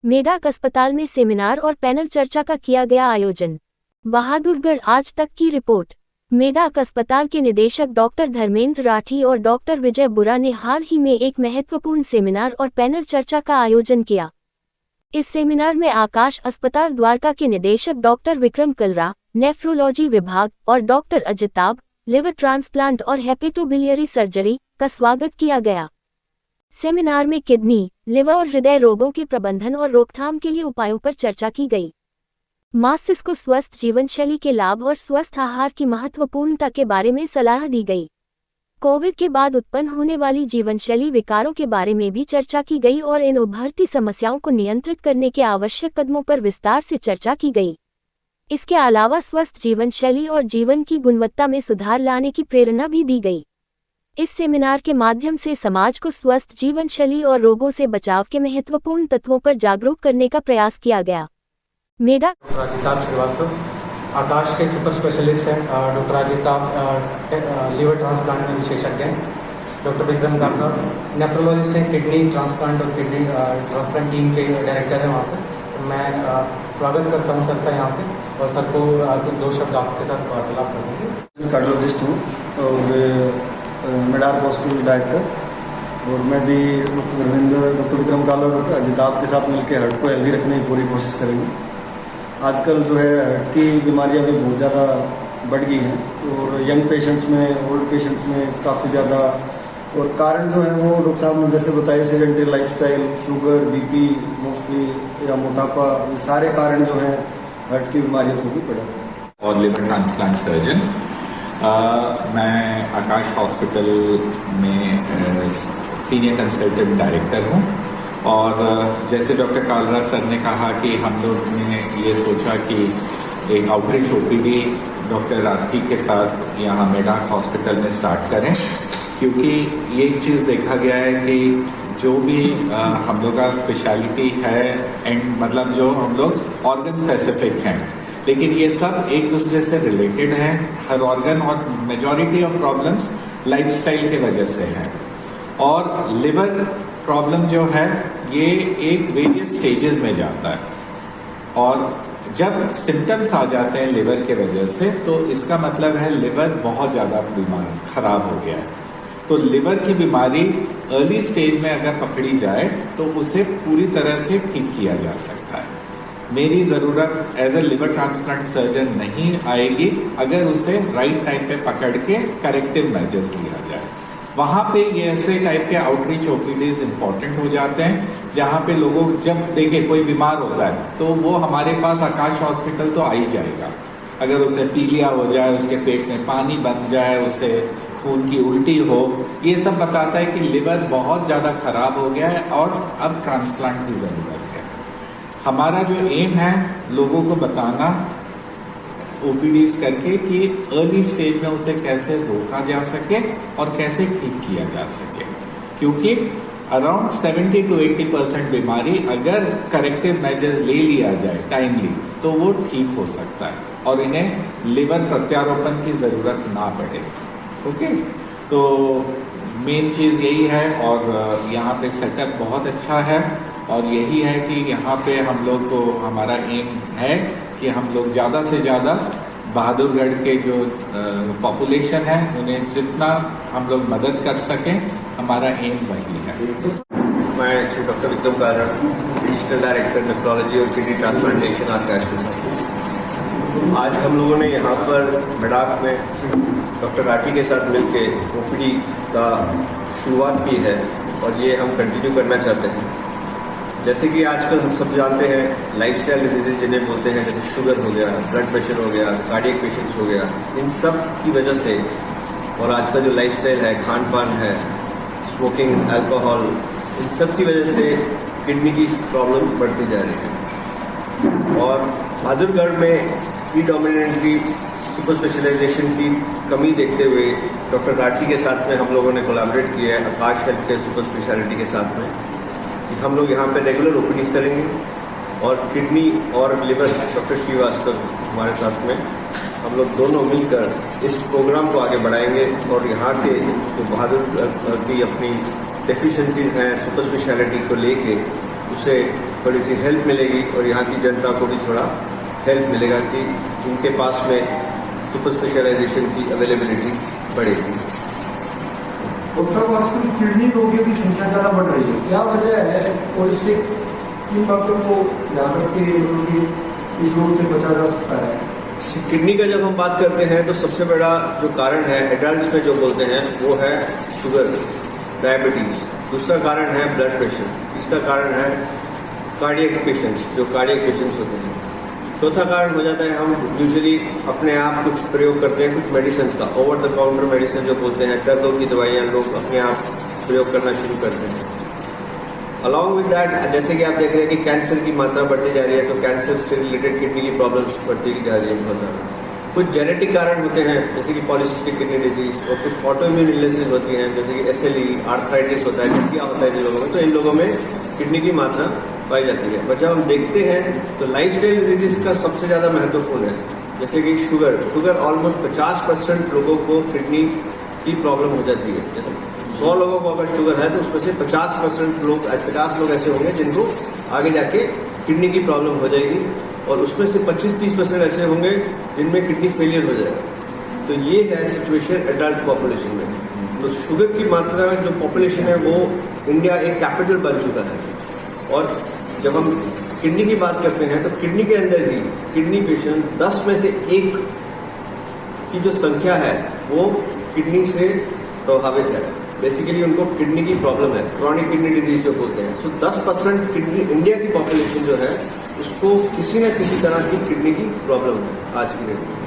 मेढक अस्पताल में सेमिनार और पैनल चर्चा का किया गया आयोजन। बहादुरगढ़ आज तक की रिपोर्ट। मेढक अस्पताल के निदेशक डॉक्टर धर्मेंद्र राठी और डॉक्टर विजय बुरा ने हाल ही में एक महत्वपूर्ण सेमिनार और पैनल चर्चा का आयोजन किया। इस सेमिनार में आकाश अस्पताल द्वारका के निदेशक डॉक्टर विक्रम कलरा, नेफ्रोलॉजी विभाग और डॉक्टर अजिताब, लिवर ट्रांसप्लांट और हेपेटोबिलियरी सर्जरी का स्वागत किया गया। सेमिनार में किडनी, लिवर और हृदय रोगों के प्रबंधन और रोकथाम के लिए उपायों पर चर्चा की गई। मस्तिष्क को स्वस्थ जीवनशैली के लाभ और स्वस्थ आहार की महत्वपूर्णता के बारे में सलाह दी गई। कोविड के बाद उत्पन्न होने वाली जीवनशैली विकारों के बारे में भी चर्चा की गई और इन उभरती समस्याओं को नियंत्रित करने के आवश्यक कदमों पर विस्तार से चर्चा की गई। इसके अलावा स्वस्थ जीवनशैली और जीवन की गुणवत्ता में सुधार लाने की प्रेरणा भी दी गई। इस सेमिनार के माध्यम से समाज को स्वस्थ जीवनशैली और रोगों से बचाव के महत्वपूर्ण तत्वों पर जागरूक करने का प्रयास किया गया। मेढक अजिताब श्रीवास्तव आकाश के सुपर स्पेशलिस्ट हैं। डॉक्टर अजिताब लिवर ट्रांसप्लांट में विशेषज्ञ हैं। डॉक्टर विक्रम कलरा नेफ्रोलॉजिस्ट हैं, किडनी ट्रांसप्लांट और किडनी ट्रांसप्लांट टीम के डायरेक्टर हैं वहाँ पर। मैं स्वागत करता हूँ सर का यहाँ पे और सर को कुछ दो शब्द आपके साथ वार्तालाप करेंगे। कार्डियोलॉजिस्ट हूँ और मेढक हॉस्पिटल डायरेक्टर, और मैं भी डॉक्टर धर्मेंद्र, डॉक्टर विक्रम कलरा और डॉक्टर अजिताब के साथ मिलकर हार्ट को हेल्दी रखने की पूरी कोशिश करेंगे। आजकल जो है हार्ट की बीमारियां भी बहुत ज़्यादा बढ़ गई हैं और यंग पेशेंट्स में, ओल्ड पेशेंट्स में काफ़ी ज़्यादा, और कारण जो है वो डॉक्टर साहब ने जैसे बताया sedentary lifestyle, sugar, BP mostly या मोटापा, ये सारे कारण जो हैं हार्ट की बीमारियों को भी बढ़ाते हैं। और लिवर ट्रांसप्लांट सर्जन मैं आकाश हॉस्पिटल में सीनियर कंसल्टेंट डायरेक्टर हूँ। और जैसे डॉक्टर कालरा सर ने कहा कि हम लोग ने ये सोचा कि एक आउटरीच ओपीडी डॉक्टर राठी के साथ यहाँ मेढक हॉस्पिटल में स्टार्ट करें, क्योंकि ये चीज़ देखा गया है कि जो भी हम लोग का स्पेशलिटी है एंड मतलब जो हम लोग ऑर्गन स्पेसिफिक हैं, लेकिन ये सब एक दूसरे से रिलेटेड हैं हर ऑर्गन, और मेजॉरिटी ऑफ प्रॉब्लम्स लाइफस्टाइल की वजह से हैं। और लिवर प्रॉब्लम जो है ये एक वेरियस स्टेजेस में जाता है, और जब सिम्टम्स आ जाते हैं लिवर के वजह से तो इसका मतलब है लिवर बहुत ज़्यादा बीमार खराब हो गया है। तो लिवर की बीमारी अर्ली स्टेज में अगर पकड़ी जाए तो उसे पूरी तरह से ठीक किया जा सकता है। मेरी ज़रूरत as a liver transplant surgeon नहीं आएगी अगर उसे राइट टाइम पे पकड़ के करेक्टिव मेजर्स लिया जाए। वहाँ पे ये ऐसे टाइप के आउटरीच ओपीडीज इंपॉर्टेंट हो जाते हैं, जहाँ पे लोगों जब देखे कोई बीमार होता है तो वो हमारे पास आकाश हॉस्पिटल तो आ ही जाएगा। अगर उसे पीलिया हो जाए, उसके पेट में पानी बन जाए, उसे खून की उल्टी हो, ये सब बताता है कि लिवर बहुत ज़्यादा खराब हो गया है और अब ट्रांसप्लांट की ज़रूरत है। हमारा जो एम है लोगों को बताना ओपीडीज करके कि अर्ली स्टेज में उसे कैसे रोका जा सके और कैसे ठीक किया जा सके, क्योंकि अराउंड 70 to 80% बीमारी अगर करेक्टिव मेजर्स ले लिया जाए टाइमली तो वो ठीक हो सकता है और इन्हें लिवर प्रत्यारोपण की ज़रूरत ना पड़े। ओके, तो मेन चीज़ यही है। और यहाँ पे सेटअप बहुत अच्छा है और यही है कि यहाँ पे हम लोग को हमारा एम है कि हम लोग ज़्यादा से ज़्यादा बहादुरगढ़ के जो पॉपुलेशन है उन्हें जितना हम लोग मदद कर सकें, हमारा एम वही है। मैं श्री डॉक्टर विक्रम कलरा, रीजनल डायरेक्टर नेफ्रोलॉजी और किडनी ट्रांसप्लांटेशन आकाश के साथ। आज हम लोगों ने यहाँ पर मेढक में डॉक्टर राठी के साथ मिलकर ओपीडी का शुरुआत की है और ये हम कंटिन्यू करना चाहते हैं। जैसे कि आजकल हम सब जानते हैं लाइफस्टाइल डिजीजेज जिन्हें बोलते हैं, जैसे शुगर हो गया, ब्लड प्रेशर हो गया, कार्डियक पेशेंट्स हो गया, इन सब की वजह से, और आज का जो लाइफस्टाइल है, खान पान है, स्मोकिंग, अल्कोहल, इन सब की वजह से किडनी की प्रॉब्लम बढ़ती जा रही है। और बहादुरगढ़ में प्रीडोमिनेंटली सुपर स्पेशलाइजेशन की कमी देखते हुए डॉक्टर राठी के साथ में हम लोगों ने कोलैबोरेट किया है आकाश हेल्थ केयर सुपर स्पेशलिटी के साथ में। हम लोग यहाँ पे रेगुलर ओपीडीज करेंगे और किडनी और लिवर डॉक्टर श्रीवास्तव हमारे साथ में हम लोग दोनों मिलकर इस प्रोग्राम को आगे बढ़ाएंगे और यहाँ के जो बहादुर की अपनी डेफिशिएंसीज हैं सुपर स्पेशलिटी को लेके उससे थोड़ी सी हेल्प मिलेगी और यहाँ की जनता को भी थोड़ा हेल्प मिलेगा कि उनके पास में सुपर स्पेशलाइजेशन की अवेलेबिलिटी बढ़ेगी। डॉक्टर आजकल किडनी रोगियों की संख्या ज़्यादा बढ़ रही है, क्या वजह है और इससे किन बातों को ध्यान रख के इस रोग से बचा जा सकता है? किडनी का जब हम बात करते हैं तो सबसे बड़ा जो कारण है एडल्ट्स में जो बोलते हैं वो है शुगर, डायबिटीज़। दूसरा कारण है ब्लड प्रेशर। तीसरा कारण है कार्डियक पेशेंट्स, जो कार्डियक पेशेंट्स होते हैं। चौथा कारण हो जाता है हम यूजुअली अपने आप कुछ प्रयोग करते हैं कुछ मेडिसिन का, ओवर द काउंटर मेडिसिन जो बोलते हैं, दर्दों की दवाइयाँ लोग अपने आप प्रयोग करना शुरू करते हैं। अलॉन्ग विद दैट, जैसे कि आप देख रहे हैं कि कैंसर की मात्रा बढ़ती जा रही है, तो कैंसर से रिलेटेड किडनी की प्रॉब्लम्स बढ़ती जा रही है बहुत ज़्यादा। कुछ जेनेटिक कारण होते हैं जैसे कि पॉलीसिस्टिक किडनी डिजीज, और कुछ ऑटोइम्यून इलनेसेस होती हैं जैसे कि SLE, आर्थराइटिस होता है, गठिया होता है इन लोगों में, तो इन लोगों में किडनी की मात्रा पाई जाती है। पर जब हम देखते हैं तो लाइफस्टाइल डिजीज का सबसे ज़्यादा महत्वपूर्ण है, जैसे कि शुगर ऑलमोस्ट 50% लोगों को किडनी की प्रॉब्लम हो जाती है। जैसे 100 लोगों को अगर शुगर है तो उसमें से 50% लोग 50 लोग ऐसे होंगे जिनको आगे जाके किडनी की प्रॉब्लम हो जाएगी, और उसमें से 25-30% ऐसे होंगे जिनमें किडनी फेलियर हो जाएगा। तो ये है सिचुएशन एडल्ट पॉपुलेशन में। तो शुगर की मात्रा जो पॉपुलेशन है वो इंडिया एक कैपिटल बन चुका है, और जब हम किडनी की बात करते हैं तो किडनी के अंदर ही किडनी पेशेंट 10 में से 1 की जो संख्या है वो किडनी से प्रभावित है। बेसिकली उनको किडनी की प्रॉब्लम है, क्रॉनिक किडनी डिजीज जो बोलते हैं। सो 10% किडनी इंडिया की पॉपुलेशन जो है उसको किसी न किसी तरह की किडनी की प्रॉब्लम है आज की डेट में।